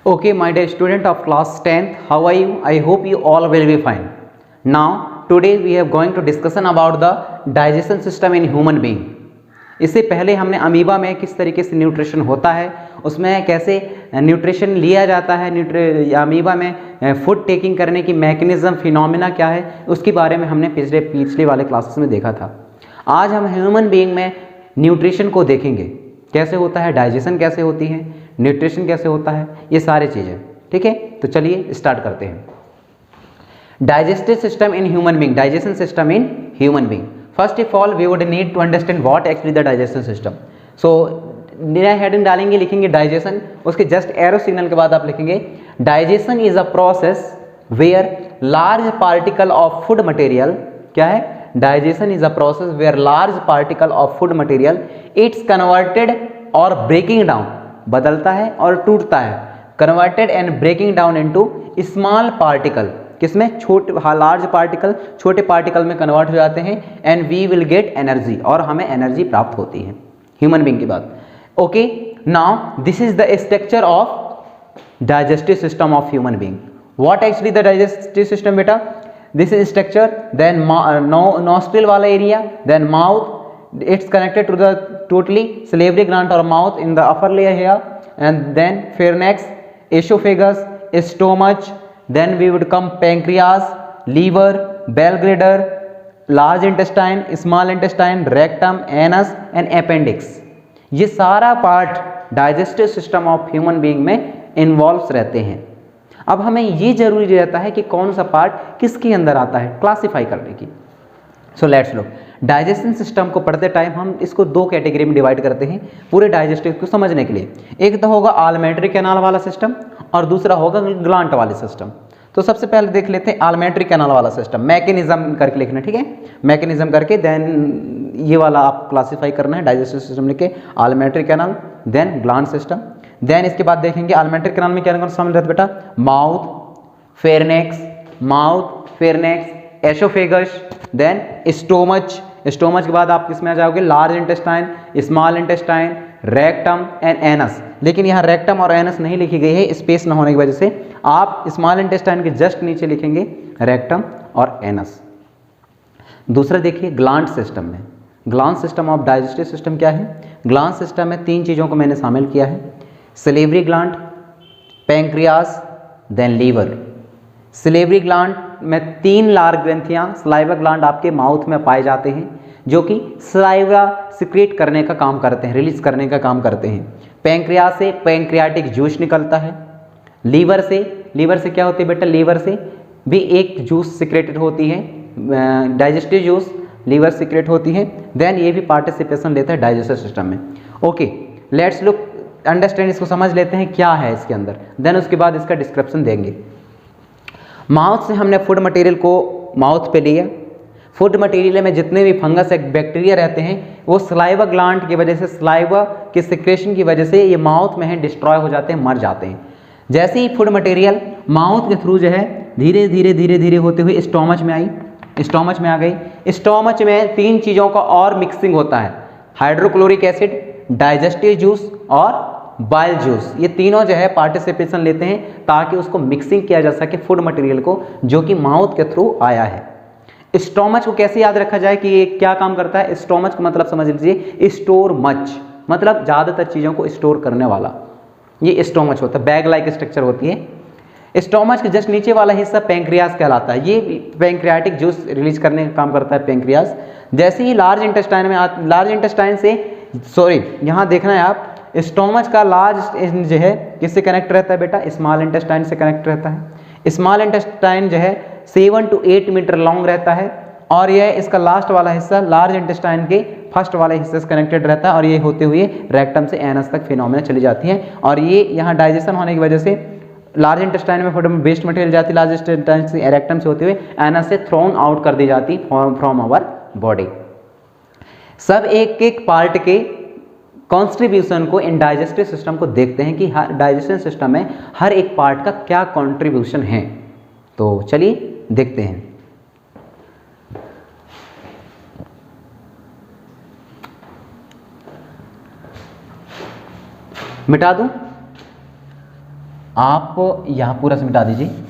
Okay, my dear student of class 10th, how are you? I hope you all will be fine. Now, today we are going to discussion about the digestion system in human being. इससे पहले हमने amoeba में किस तरीके से nutrition होता है, उसमें कैसे न्यूट्रिशन लिया जाता है, अमीबा में फूड टेकिंग करने की मैकेनिज्म फिनोमिना क्या है, उसके बारे में हमने पिछले वाले क्लासेस में देखा था। आज हम ह्यूमन बीइंग में न्यूट्रिशन को देखेंगे, कैसे होता है, डाइजेशन कैसे होती है, न्यूट्रिशन कैसे होता है, ये सारी चीज़ें। ठीक है, तो चलिए स्टार्ट करते हैं। Digestive system in human being, digestion system in human being. First of all we would need to understand what actually the digestion system. So नया हेडिंग डालेंगे, लिखेंगे डाइजेशन, उसके जस्ट एरो सिग्नल के बाद आप लिखेंगे digestion is a process where large particle of food material, क्या है, digestion is a process where large particle of food material its converted और ब्रेकिंग डाउन, बदलता है और टूटता है, converted and breaking down into small particle, किसमें, छोटे, लार्ज पार्टिकल छोटे पार्टिकल में कन्वर्ट हो जाते हैं, and we will get energy, और हमें एनर्जी प्राप्त होती है ह्यूमन बीइंग की बात। Okay, now this is the structure of digestive system of human being. What actually the digestive system बेटा, this is structure, then nostril वाला area, then mouth, it's connected to the totally salivary gland or mouth in the upper layer here, and then pharynx, esophagus, stomach, then we would come pancreas, liver, gallbladder, large intestine, small intestine, rectum, anus and appendix। ये सारा part digestive system of human being में involve रहते हैं। अब हमें ये जरूरी रहता है कि कौन सा पार्ट किसके अंदर आता है, क्लासिफाई करने की। So let's look, digestion system को पढ़ते टाइम हम इसको दो कैटेगरी में डिवाइड करते हैं पूरे डाइजेस्टिव को समझने के लिए। एक तो होगा आलिमेंट्री कैनाल वाला सिस्टम और दूसरा होगा ग्लांट वाले सिस्टम। तो सबसे पहले देख लेते हैं आलिमेंट्री कैनाल वाला सिस्टम, मैकेनिज्म करके लिखना, ठीक है, मैकेनिज्म करके देन ये वाला आप क्लासीफाई करना है, डाइजेस्टिव सिस्टम लिख के आलिमेंट्री कैनाल, देन ग्लांट सिस्टम। देन इसके बाद देखेंगे आलिमेंट्री कैनाल में क्या शामिल रहता है बेटा, mouth, pharynx, oesophagus, then stomach, stomach के बाद आप किसमें आ जाओगे, large intestine, small intestine, rectum and anus. लेकिन यहाँ रेक्टम और एनस नहीं लिखी गई है स्पेस न होने की वजह से, आप स्मॉल इंटेस्टाइन के जस्ट नीचे लिखेंगे रेक्टम और एनस। दूसरा देखिए ग्लांट सिस्टम में, ग्लांट सिस्टम ऑफ डाइजेस्टिव सिस्टम क्या है, ग्लांट सिस्टम में तीन चीज़ों को मैंने शामिल किया है, salivary gland, pancreas, then liver. Salivary gland में तीन लार ग्रंथियां, सलाइवा ग्लांड आपके माउथ में पाए जाते हैं जो कि सलाइवा सिक्रेट करने का काम करते हैं, रिलीज करने का काम करते हैं। पैंक्रियास से पैंक्रियाटिक जूस निकलता है, लीवर से क्या होती है बेटा, लीवर से भी एक जूस सिक्रेटेड होती है, डाइजेस्टिव जूस लीवर सिक्रेट होती है, देन ये भी पार्टिसिपेशन लेता है डाइजेस्टिव सिस्टम में। ओके, लेट्स लुक अंडरस्टैंड, इसको समझ लेते हैं क्या है इसके अंदर, देन उसके बाद इसका डिस्क्रिप्शन देंगे। माउथ से हमने फूड मटेरियल को माउथ पे लिया, फूड मटेरियल में जितने भी फंगस या बैक्टीरिया रहते हैं वो सलाइवा ग्लांड की वजह से, सलाइवा के सिक्रेशन की वजह से ये माउथ में है डिस्ट्रॉय हो जाते हैं, मर जाते हैं। जैसे ही फूड मटेरियल माउथ के थ्रू जो है धीरे धीरे होते हुए स्टोमच में आई, स्टोमच में आ गई, स्टोमच में तीन चीज़ों का और मिक्सिंग होता है, हाइड्रोक्लोरिक एसिड, डाइजेस्टिव जूस और बाइल जूस, ये तीनों जो है पार्टिसिपेशन लेते हैं ताकि उसको मिक्सिंग किया जा सके फूड मटेरियल को जो कि माउथ के थ्रू आया है। स्टोमच को कैसे याद रखा जाए कि ये क्या काम करता है, स्टोमच को मतलब समझ लीजिए स्टोर मच, मतलब ज़्यादातर चीज़ों को स्टोर करने वाला, ये स्टोमच होता है, बैग लाइक स्ट्रक्चर होती है। स्टोमच के जस्ट नीचे वाला हिस्सा पैंक्रियास कहलाता है, ये पैंक्रियाटिक जूस रिलीज करने का काम करता है पैंक्रियास। जैसे ही लार्ज इंटेस्टाइन में लार्ज इंटेस्टाइन से, सॉरी यहाँ देखना है आप, स्टोमच का लार्ज जो है किससे कनेक्ट रहता है बेटा, स्मॉल इंटेस्टाइन से कनेक्ट रहता है। स्मॉल इंटेस्टाइन जो है 7 to 8 मीटर लॉन्ग रहता है और यह इसका लास्ट वाला हिस्सा लार्ज इंटेस्टाइन के फर्स्ट वाले हिस्से से कनेक्टेड रहता है और ये होते हुए रेक्टम से एनस तक फिनोमिना चली जाती है। और ये यहाँ डाइजेशन होने की वजह से लार्ज इंटेस्टाइन में फूड वेस्ट मटेरियल जाती है, लार्ज इंटेस्टाइन से रेक्टम से होते हुए एनस से थ्रोन आउट कर दी जाती फ्रॉम आवर बॉडी। सब एक एक पार्ट के कॉन्ट्रीब्यूशन को इन डाइजेस्टिव सिस्टम को देखते हैं कि हर डाइजेशन सिस्टम में हर एक पार्ट का क्या कॉन्ट्रीब्यूशन है। तो चलिए देखते हैं। मिटा दूं, आप यहाँ पूरा से मिटा दीजिए।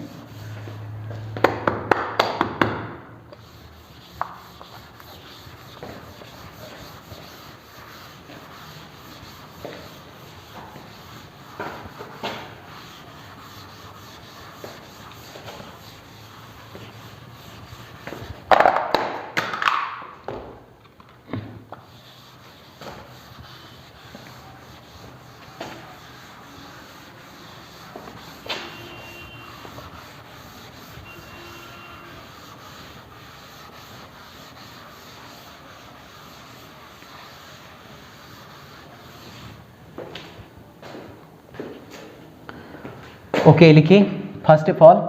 ओके लिखिए, फर्स्ट ऑफ ऑल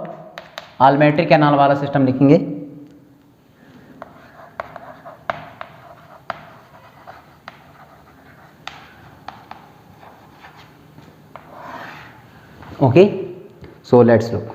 आलमेट्री कैनाल वाला सिस्टम लिखेंगे। Okay, so let's look.